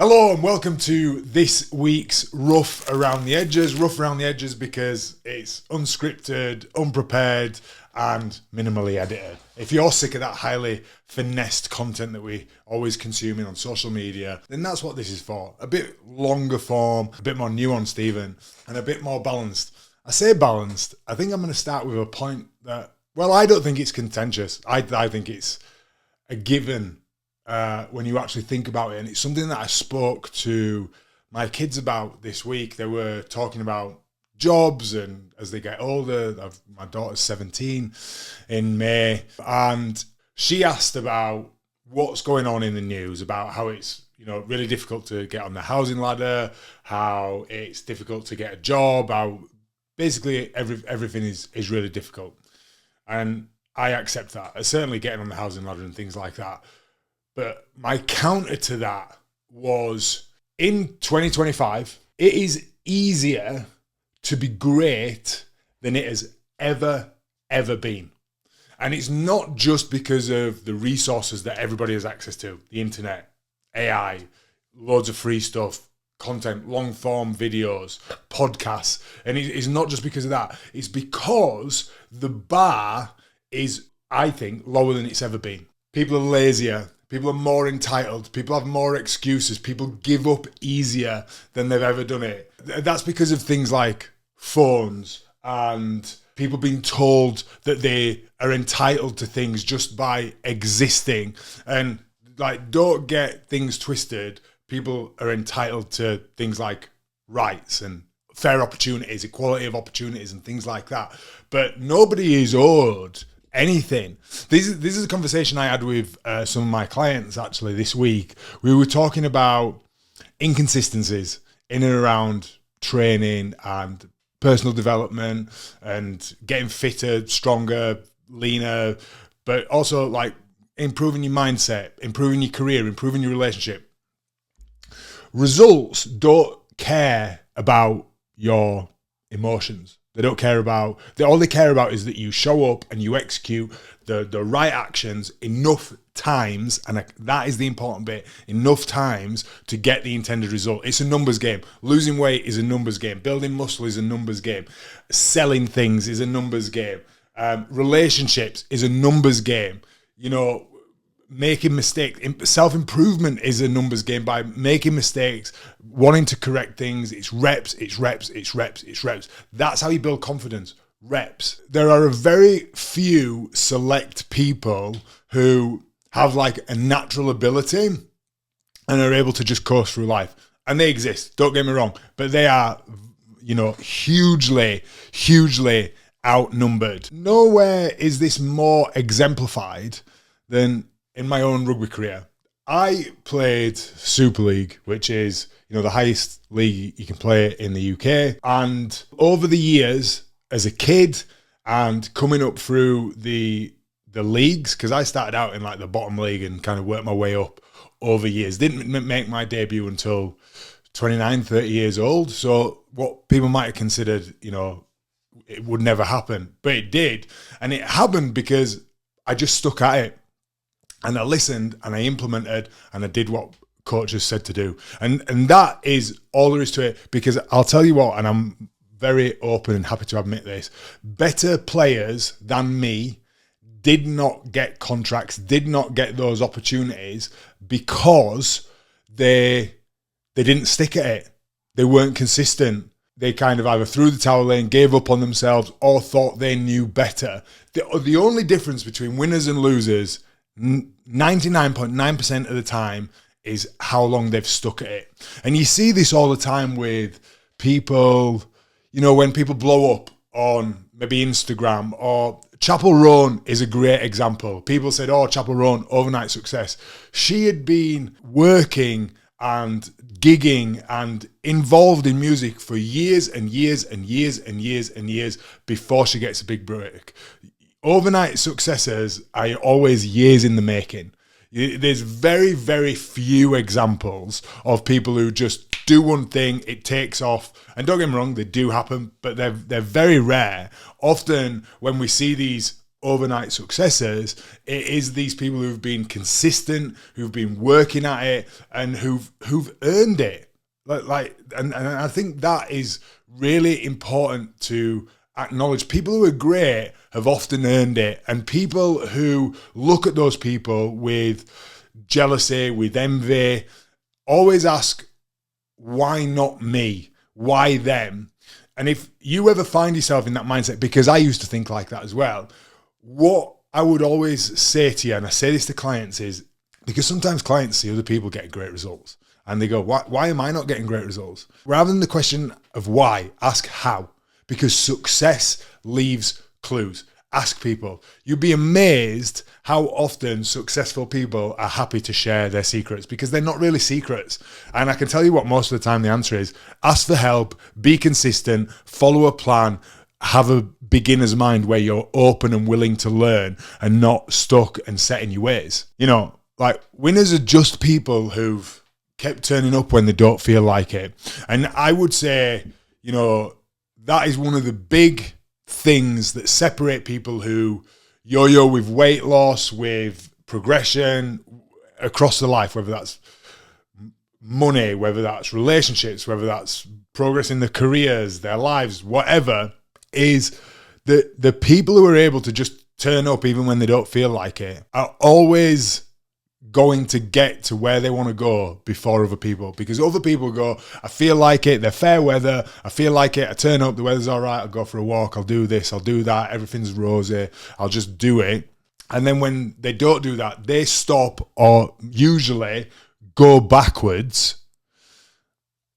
Hello and welcome to this week's Rough Around the Edges. Rough Around the Edges because it's unscripted, unprepared and minimally edited. If you're sick of that highly finessed content that we always consuming on social media, then that's what this is for. A bit longer form, a bit more nuanced even, and a bit more balanced. I say balanced, I think I'm going to start with a point that, well, I don't think it's contentious. I think it's a given. When you actually think about it, and it's something that I spoke to my kids about this week. They were talking about jobs, and as they get older, my daughter's 17 in May, and she asked about what's going on in the news, about how it's really difficult to get on the housing ladder, how it's difficult to get a job, how basically everything is really difficult. And I accept that. Certainly getting on the housing ladder and things like that. But my counter to that was, in 2025, it is easier to be great than it has ever been. And it's not just because of the resources that everybody has access to, the internet, AI, loads of free stuff, content, long form videos, podcasts. And it's not just because of that. It's because the bar is, I think, lower than it's ever been. People are lazier. People are more entitled. People have more excuses. People give up easier than they've ever done it. That's because of things like phones and people being told that they are entitled to things just by existing. And don't get things twisted. People are entitled to things like rights and fair opportunities, equality of opportunities and things like that. But nobody is owed anything. This is a conversation I had with some of my clients actually this week. We were talking about inconsistencies in and around training and personal development and getting fitter, stronger, leaner, but also like improving your mindset, improving your career, improving your relationship. Results don't care about your emotions. They don't care about, all they care about is that you show up and you execute the right actions enough times, and that is the important bit, enough times to get the intended result. It's a numbers game. Losing weight is a numbers game. Building muscle is a numbers game. Selling things is a numbers game. Relationships is a numbers game. Making mistakes, self-improvement is a numbers game. By making mistakes, wanting to correct things, it's reps. That's how you build confidence, reps. There are a very few select people who have like a natural ability and are able to just coast through life. And they exist, don't get me wrong, but they are, hugely outnumbered. Nowhere is this more exemplified than in my own rugby career. I played Super League, which is, the highest league you can play in the UK. And over the years, as a kid and coming up through the leagues, because I started out in like the bottom league and kind of worked my way up over years. Didn't make my debut until 29, 30 years old. So what people might have considered, it would never happen, but it did. And it happened because I just stuck at it. And I listened and I implemented and I did what coaches said to do. And that is all there is to it, because I'll tell you what, and I'm very open and happy to admit this, better players than me did not get contracts, did not get those opportunities because they didn't stick at it. They weren't consistent. They kind of either threw the towel in, gave up on themselves, or thought they knew better. The only difference between winners and losers 99.9% of the time is how long they've stuck at it. And you see this all the time with people, when people blow up on maybe Instagram, or Chapel Roan is a great example. People said, Chapel Roan, overnight success. She had been working and gigging and involved in music for years and years and years and years and years before she gets a big break. Overnight successes are always years in the making. There's very, very few examples of people who just do one thing, it takes off. And don't get me wrong, they do happen, but they're very rare. Often when we see these overnight successes. It is these people who've been consistent, who've been working at it, and who've earned it. And I think that is really important to acknowledge. People who are great have often earned it, and people who look at those people with jealousy, with envy, always ask, why not me? Why them? And if you ever find yourself in that mindset, because I used to think like that as well, what I would always say to you, and I say this to clients, is because sometimes clients see other people getting great results and they go, why am I not getting great results? Rather than the question of why, ask how, because success leaves clues. Ask people. You'd be amazed how often successful people are happy to share their secrets, because they're not really secrets. And I can tell you what most of the time the answer is: ask for help, be consistent, follow a plan, have a beginner's mind where you're open and willing to learn and not stuck and set in your ways. You know, like, winners are just people who've kept turning up when they don't feel like it. And I would say, you know, that is one of the big things that separate people who yo-yo with weight loss, with progression across their life, whether that's money, whether that's relationships, whether that's progress in their careers, their lives, whatever, is the people who are able to just turn up even when they don't feel like it are always going to get to where they want to go before other people. Because other people go, I feel like it, they're fair weather, I feel like it, I turn up, the weather's all right, I'll go for a walk, I'll do this, I'll do that, everything's rosy, I'll just do it. And then when they don't do that, they stop or usually go backwards.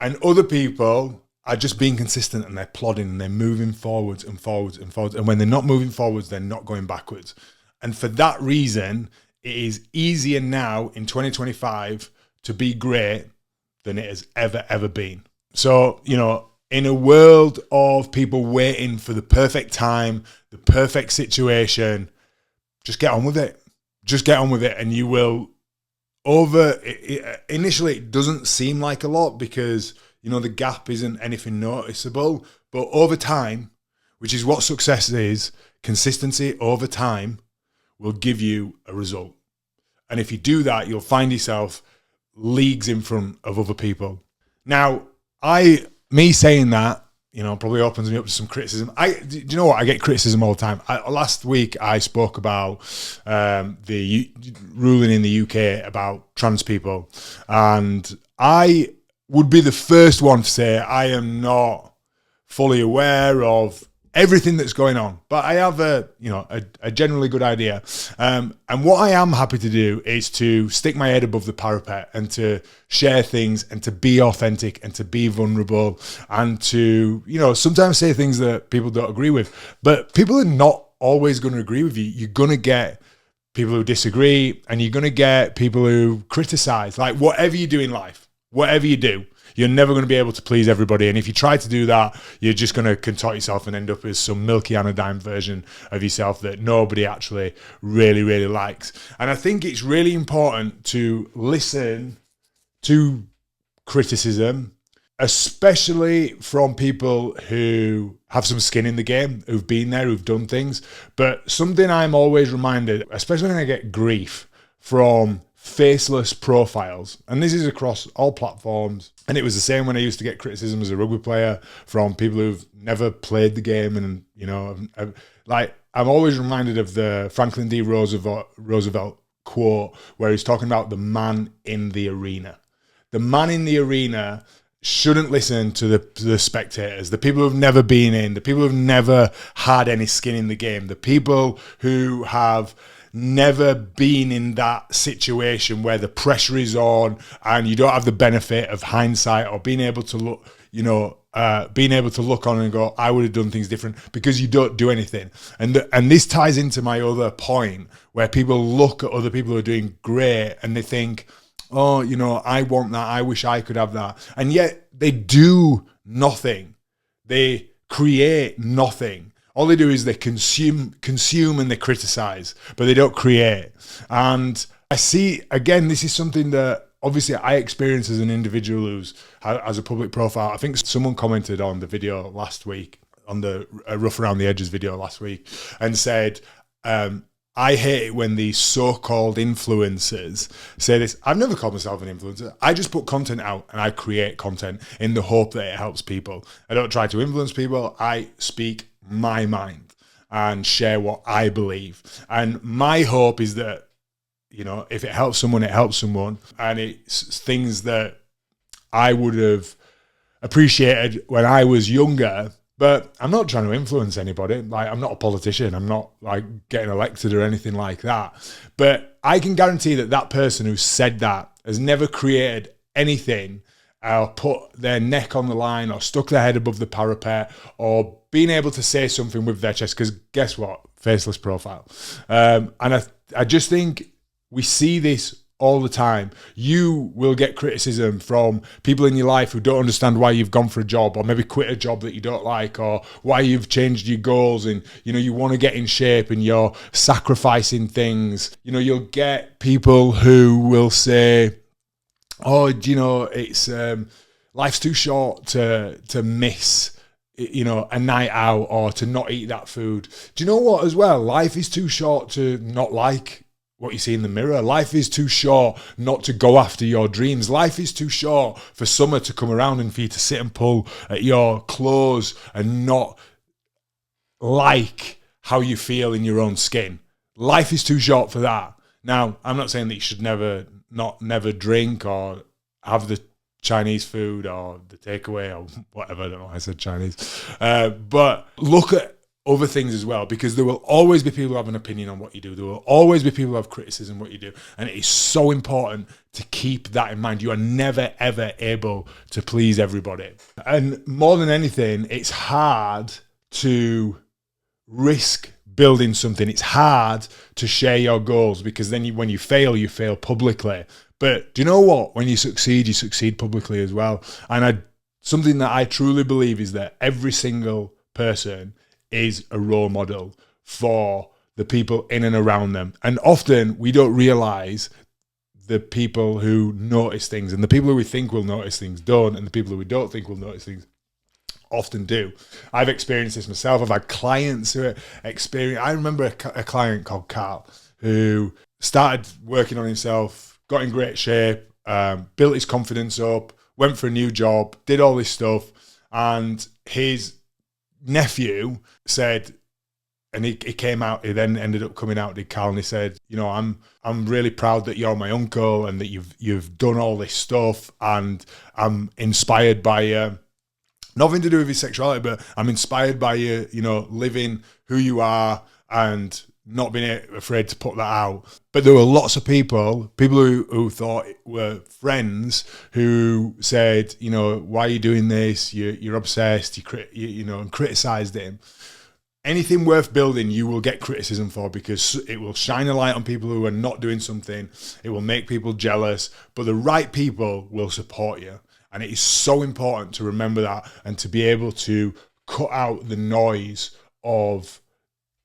And other people are just being consistent, and they're plodding and they're moving forwards and forwards and forwards. And when they're not moving forwards, they're not going backwards. And for that reason, it is easier now in 2025 to be great than it has ever been. So, you know, in a world of people waiting for the perfect time, the perfect situation, just get on with it. Just get on with it, and you will initially it doesn't seem like a lot because, you know, the gap isn't anything noticeable, but over time, which is what success is, consistency over time will give you a result. And if you do that, you'll find yourself leagues in front of other people. Now, me saying that, you know, probably opens me up to some criticism. Do you know what? I get criticism all the time. Last week, I spoke about the ruling in the UK about trans people. And I would be the first one to say I am not fully aware of everything that's going on, but I have a generally good idea. And what I am happy to do is to stick my head above the parapet and to share things and to be authentic and to be vulnerable and to, you know, sometimes say things that people don't agree with. But people are not always going to agree with you. You're going to get people who disagree, and you're going to get people who criticize. Like, whatever you do in life, whatever you do, you're never going to be able to please everybody. And if you try to do that, you're just going to contort yourself and end up as some milky anodyne version of yourself that nobody actually really, really likes. And I think it's really important to listen to criticism, especially from people who have some skin in the game, who've been there, who've done things. But something I'm always reminded, especially when I get grief from faceless profiles, and this is across all platforms, and it was the same when I used to get criticism as a rugby player from people who've never played the game. And, you know, I'm always reminded of the Franklin D. Roosevelt quote where he's talking about the man in the arena. The man in the arena shouldn't listen to the spectators, the people who've never been in, the people who've never had any skin in the game, the people who have never been in that situation where the pressure is on and you don't have the benefit of hindsight or being able to look, you know, being able to look on and go, I would have done things different, because you don't do anything. And this ties into my other point where people look at other people who are doing great and they think, oh, you know, I want that, I wish I could have that. And yet they do nothing. They create nothing. All they do is they consume and they criticize, but they don't create. And I see, again, this is something that obviously I experience as an individual who's has a public profile. I think someone commented on the video last week, on the Rough Around the Edges video last week, and said, I hate it when these so-called influencers say this. I've never called myself an influencer. I just put content out and I create content in the hope that it helps people. I don't try to influence people. I speak my mind and share what I believe. And my hope is that, you know, if it helps someone, it helps someone. And it's things that I would have appreciated when I was younger. But I'm not trying to influence anybody. Like, I'm not a politician. I'm not like getting elected or anything like that. But I can guarantee that that person who said that has never created anything or put their neck on the line or stuck their head above the parapet or been able to say something with their chest. Because guess what? Faceless profile. And I just think we see this all the time. You will get criticism from people in your life who don't understand why you've gone for a job, or maybe quit a job that you don't like, or why you've changed your goals and, you know, you want to get in shape and you're sacrificing things. You know, you'll get people who will say, oh, you know, it's life's too short to miss, you know, a night out or to not eat that food. Do you know what as well? Life is too short to not like what you see in the mirror. Life is too short not to go after your dreams. Life is too short for summer to come around and for you to sit and pull at your clothes and not like how you feel in your own skin. Life is too short for that. Now, I'm not saying that you should never drink or have the Chinese food or the takeaway or whatever. I don't know why I said Chinese. But look at other things as well, because there will always be people who have an opinion on what you do. There will always be people who have criticism of what you do. And it is so important to keep that in mind. You are never, ever able to please everybody. And more than anything, it's hard to risk building something. It's hard to share your goals, because then when you fail publicly. But do you know what? When you succeed publicly as well. And something that I truly believe is that every single person is a role model for the people in and around them. And often we don't realize the people who notice things, and the people who we think will notice things don't, and the people who we don't think will notice things often do. I've experienced this myself. I've had clients who I remember a client called Carl who started working on himself, got in great shape, built his confidence up, went for a new job, did all this stuff, and his nephew said, and he came out, he then ended up coming out to Carl, and he said, you know, I'm really proud that you're my uncle and that you've done all this stuff, and I'm inspired by you. Nothing to do with his sexuality, but I'm inspired by you, you know, living who you are and not being afraid to put that out. But there were lots of people who thought were friends who said, you know, why are you doing this? You're obsessed, you know, and criticised him. Anything worth building, you will get criticism for, because it will shine a light on people who are not doing something. It will make people jealous, but the right people will support you. And it is so important to remember that and to be able to cut out the noise of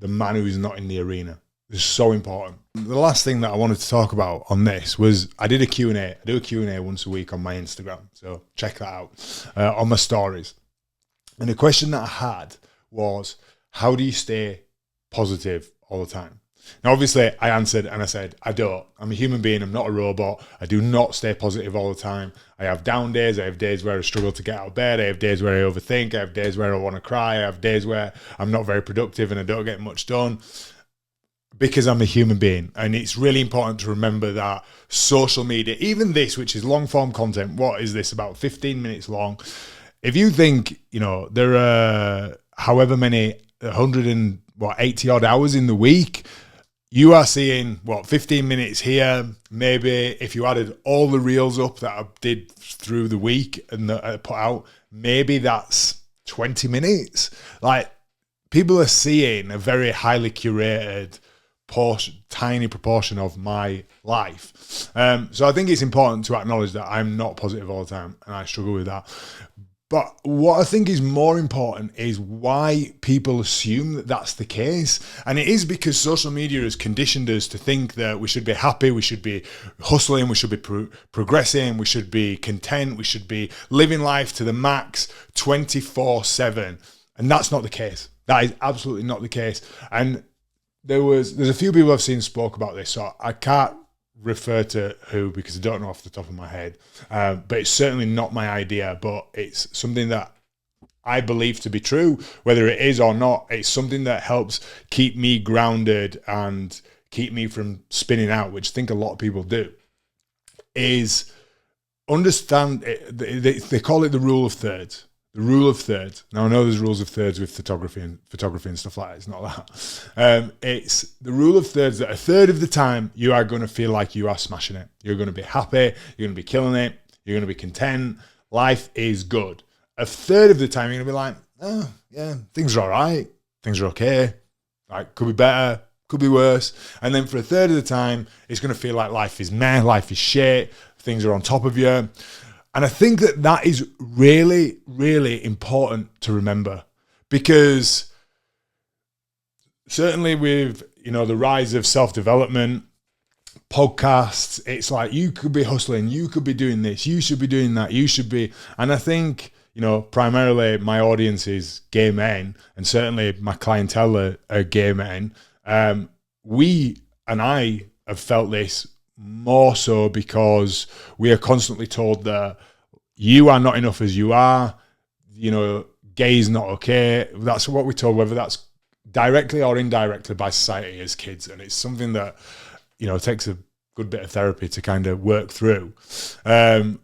the man who's not in the arena. It's so important. The last thing that I wanted to talk about on this was I did a Q&A. I do a Q&A once a week on my Instagram, so check that out on my stories. And the question that I had was, how do you stay positive all the time? Now, obviously, I answered and I said, I don't. I'm a human being. I'm not a robot. I do not stay positive all the time. I have down days. I have days where I struggle to get out of bed. I have days where I overthink. I have days where I want to cry. I have days where I'm not very productive and I don't get much done, because I'm a human being. And it's really important to remember that social media, even this, which is long form content, what is this, about 15 minutes long? If you think, you know, there are however many 180 odd hours in the week, you are seeing, 15 minutes here. Maybe if you added all the reels up that I did through the week and that I put out, maybe that's 20 minutes. Like, people are seeing a very highly curated tiny proportion of my life. So I think it's important to acknowledge that I'm not positive all the time and I struggle with that. But what I think is more important is why people assume that that's the case. And it is because social media has conditioned us to think that we should be happy, we should be hustling, we should be progressing, we should be content, we should be living life to the max 24/7. And that's not the case. That is absolutely not the case. And there's a few people I've seen spoke about this, so I can't refer to who because I don't know off the top of my head. But it's certainly not my idea, but it's something that I believe to be true. Whether it is or not, it's something that helps keep me grounded and keep me from spinning out, which I think a lot of people do, is understand, they call it the rule of thirds. The rule of thirds. Now, I know there's rules of thirds with photography and stuff like that. It's not that. It's the rule of thirds, that a third of the time you are going to feel like you are smashing it. You're going to be happy. You're going to be killing it. You're going to be content. Life is good. A third of the time you're going to be like, oh, yeah, things are all right. Things are okay. Like, could be better. Could be worse. And then for a third of the time, it's going to feel like life is meh. Life is shit. Things are on top of you. And I think that is really, really important to remember, because certainly with, the rise of self-development, podcasts, it's like you could be hustling, you could be doing this, you should be doing that, you should be. And I think, primarily my audience is gay men, and certainly my clientele are gay men. We and I have felt this more so because we are constantly told that you are not enough as you are, gay is not okay. That's what we're told, whether that's directly or indirectly by society as kids. And it's something that, takes a good bit of therapy to kind of work through. And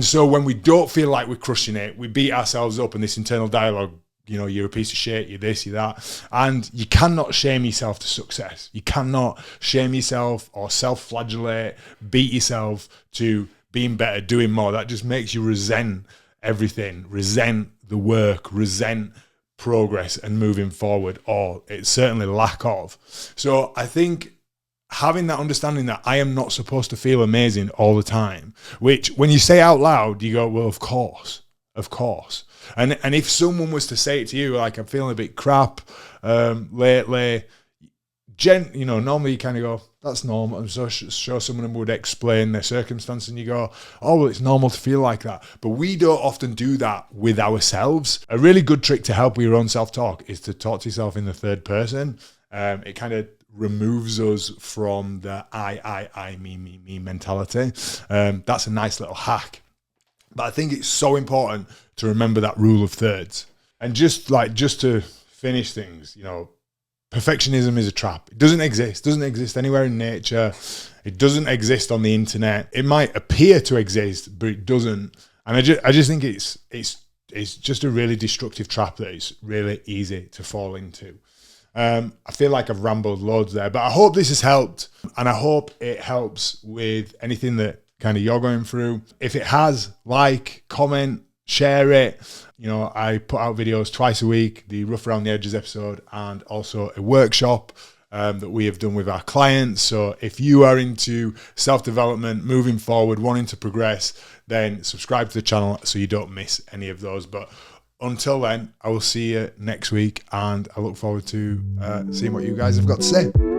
so when we don't feel like we're crushing it, we beat ourselves up in this internal dialogue. You're a piece of shit, you're this, you're that. And you cannot shame yourself to success. You cannot shame yourself or self-flagellate, beat yourself to being better, doing more. That just makes you resent everything, resent the work, resent progress and moving forward, or it's certainly lack of. So I think having that understanding that I am not supposed to feel amazing all the time, which when you say out loud, you go, well, of course. And if someone was to say it to you, like, I'm feeling a bit crap lately, normally you kind of go, that's normal. I'm so sure someone would explain their circumstance and you go, oh, well, it's normal to feel like that. But we don't often do that with ourselves. A really good trick to help with your own self-talk is to talk to yourself in the third person. It kind of removes us from the I, me mentality. That's a nice little hack. But I think it's so important to remember that rule of thirds. And just to finish things, perfectionism is a trap. It doesn't exist anywhere in nature. It doesn't exist on the internet. It might appear to exist, but it doesn't. And I just think it's just a really destructive trap that it's really easy to fall into. I feel like I've rambled loads there, but I hope this has helped, and I hope it helps with anything that kind of you're going through. If it has, like, comment, share it. I put out videos twice a week, the Rough Around the Edges episode, and also a workshop that we have done with our clients. So if you are into self-development, moving forward, wanting to progress, then subscribe to the channel so you don't miss any of those. But until then, I will see you next week, and I look forward to seeing what you guys have got to say.